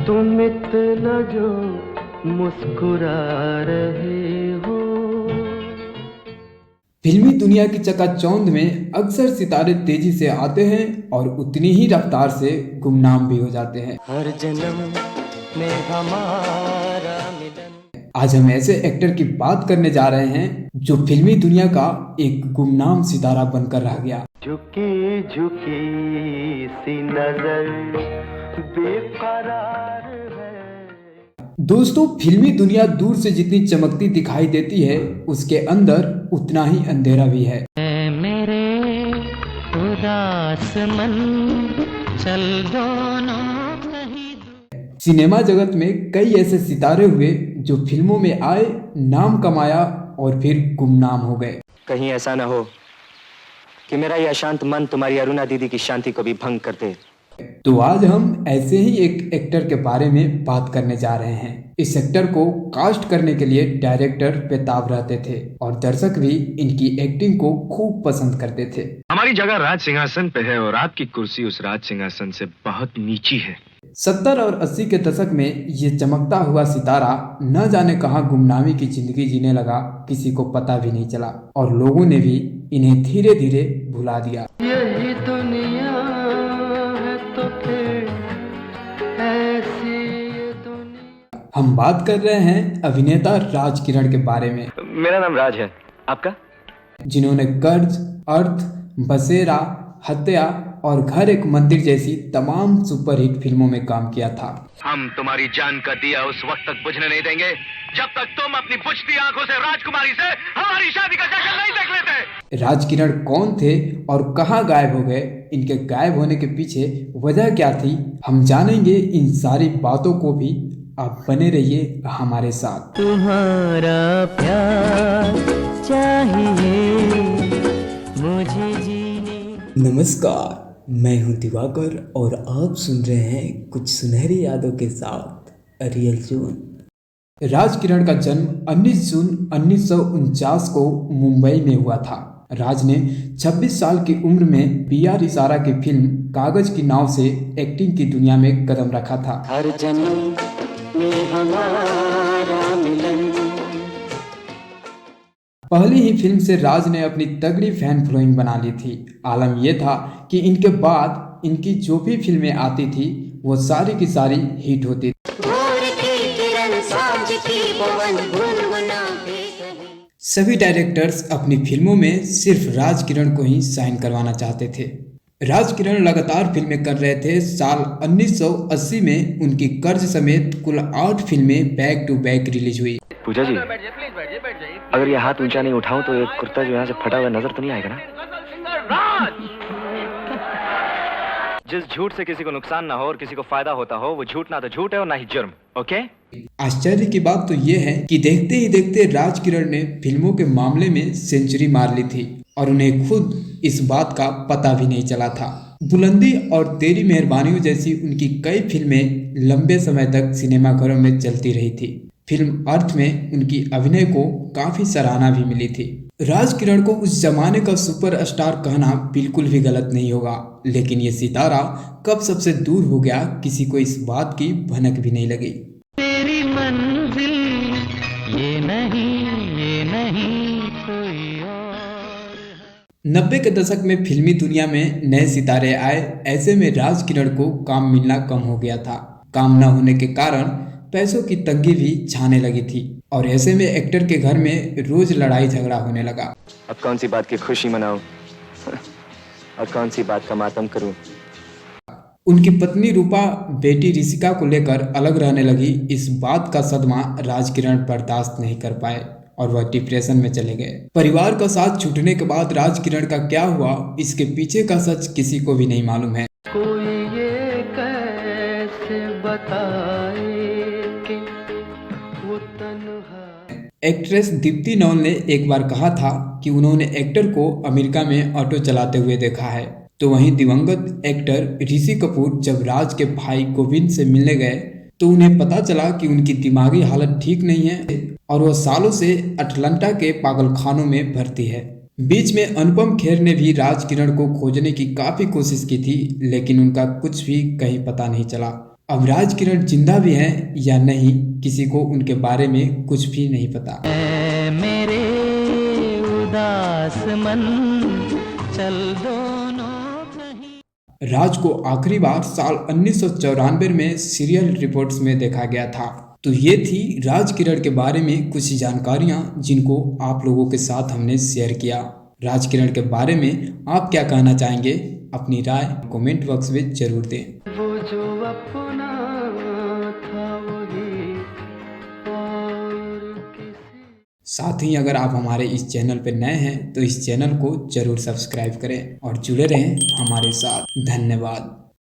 तुम इतना जो मुस्कुरा रहे हो। फिल्मी दुनिया की चकाचौंध में अक्सर सितारे तेजी से आते हैं और उतनी ही रफ्तार से गुमनाम भी हो जाते हैं। हर जन्म में हमारा मिलन। आज हम ऐसे एक्टर की बात करने जा रहे हैं जो फिल्मी दुनिया का एक गुमनाम सितारा बनकर रह गया। झुकी झुकी सी नजर बेकरार है। दोस्तों, फिल्मी दुनिया दूर से जितनी चमकती दिखाई देती है, उसके अंदर उतना ही अंधेरा भी है। मेरे उदास मन चल दोनों कहीं। सिनेमा जगत में कई ऐसे सितारे हुए जो फिल्मों में आए, नाम कमाया और फिर गुमनाम हो गए। कहीं ऐसा न हो कि मेरा यह अशांत मन तुम्हारी अरुणा दीदी की शांति को भी भंग कर दे। तो आज हम ऐसे ही एक एक्टर के बारे में बात करने जा रहे हैं। इस एक्टर को कास्ट करने के लिए डायरेक्टर बेताब रहते थे और दर्शक भी इनकी एक्टिंग को खूब पसंद करते थे। हमारी जगह राज सिंहासन पे है और आपकी कुर्सी उस राज सिंहासन से बहुत नीची है। 70 और 80 के दशक में ये चमकता हुआ सितारा न जाने कहां गुमनामी की जिंदगी जीने लगा, किसी को पता भी नहीं चला और लोगों ने भी इन्हें धीरे धीरे भुला दिया। यही दुनिया है तो फिर ऐसी ये दुनिया। हम बात कर रहे हैं अभिनेता राज किरण के बारे में, मेरा नाम राज है, आपका? जिन्होंने कर्ज, अर्थ, बसेरा, हत्या और घर एक मंदिर जैसी तमाम सुपरहिट फिल्मों में काम किया था। हम तुम्हारी जान का दिया उस वक्त तक बुझने नहीं देंगे जब तक तुम अपनी बुझती आंखों से राजकुमारी से हमारी शादी का जश्न नहीं देख लेते। राज किरण कौन थे और कहां गायब हो गए, इनके गायब होने के पीछे वजह क्या थी, हम जानेंगे इन सारी बातों को भी। आप बने रहिए हमारे साथ। तुम्हारा प्यार चाहिए मुझे जीने। नमस्कार, मैं हूं दिवाकर और आप सुन रहे हैं कुछ सुनहरी यादों के साथ रियल जून। राज किरण का जन्म 19 जून 1949 को मुंबई में हुआ था। राज ने 26 साल की उम्र में पी.आर. इशारा की फिल्म कागज की नाव से एक्टिंग की दुनिया में कदम रखा था। हर जन्म में हमारा मिलन। पहली ही फिल्म से राज ने अपनी तगड़ी फैन फॉलोइंग बना ली थी। आलम यह था कि इनके बाद इनकी जो भी फिल्में आती थी वो सारी की सारी हिट होती थी। सभी डायरेक्टर्स अपनी फिल्मों में सिर्फ राज किरण को ही साइन करवाना चाहते थे। राज किरण लगातार फिल्में कर रहे थे। साल 1980 में उनकी कर्ज समेत कुल 8 फिल्में बैक टू बैक रिलीज हुई। पूजा जी, अगर ये हाथ ऊंचा नहीं उठाऊं तो ये कुर्ता जो यहाँ से फटा हुआ नजर तो नहीं आएगा ना? जिस झूठ से किसी को नुकसान ना हो और किसी को फायदा होता हो, वो झूठ ना तो झूठ है और ना ही जुर्म। ओके? आश्चर्य की बात तो ये है कि देखते ही देखते राज किरण ने फिल्मों के मामले में सेंचुरी मार ली थी और उन्हें खुद इस बात का पता भी नहीं चला था। बुलंदी और तेरी मेहरबानियों जैसी उनकी कई फिल्में लंबे समय तक सिनेमाघरों में चलती रही थी। फिल्म अर्थ में उनकी अभिनय को काफी सराहना भी मिली थी। राज किरण को उस जमाने का सुपरस्टार कहना बिल्कुल भी गलत नहीं होगा, लेकिन ये सितारा कब सबसे दूर हो गया, किसी को इस बात की भनक भी नहीं लगी। तेरी मंजिल ये नहीं कोई और। 90 के दशक में फिल्मी दुनिया में नए सितारे आए। ऐसे में राज किरण को काम मिलना कम हो गया था। काम न होने के कारण पैसों की तंगी भी छाने लगी थी और ऐसे में एक्टर के घर में रोज लड़ाई झगड़ा होने लगा। अब कौन सी बात की खुशी मनाऊं और कौन सी बात का मातम करूं? उनकी पत्नी रूपा बेटी ऋषिका को लेकर अलग रहने लगी। इस बात का सदमा राज किरण बर्दाश्त नहीं कर पाए और वह डिप्रेशन में चले गए। परिवार का साथ छूटने के बाद राज किरण का क्या हुआ, इसके पीछे का सच किसी को भी नहीं मालूम है। कोई ये कैसे बताए कि वो तन्हा। एक्ट्रेस दीप्ति नौल ने एक बार कहा था कि उन्होंने एक्टर को अमेरिका में ऑटो चलाते हुए देखा है। तो वहीं दिवंगत एक्टर ऋषि कपूर जब राज के भाई गोविंद से मिलने गए तो उन्हें पता चला कि उनकी दिमागी हालत ठीक नहीं है और वह सालों से अटलांटा के पागलखानों में भर्ती है। बीच में अनुपम खेर ने भी राज किरण को खोजने की काफी कोशिश की थी, लेकिन उनका कुछ भी कहीं पता नहीं चला। अब राज किरण जिंदा भी हैं या नहीं, किसी को उनके बारे में कुछ भी नहीं पता। ऐ मेरे उदास मन चल दोनों कहीं। राज को आखिरी बार साल 1994 में सीरियल रिपोर्ट्स में देखा गया था। तो ये थी राज किरण के बारे में कुछ जानकारियां जिनको आप लोगों के साथ हमने शेयर किया। राज किरण के बारे में आप क्या कहना चाहेंगे? अपनी राय कमेंट बॉक्स में जरूर दें। वो जो अपना था वही और किसी। साथ ही अगर आप हमारे इस चैनल पर नए हैं तो इस चैनल को जरूर सब्सक्राइब करें और जुड़े रहें हमारे साथ। धन्यवाद।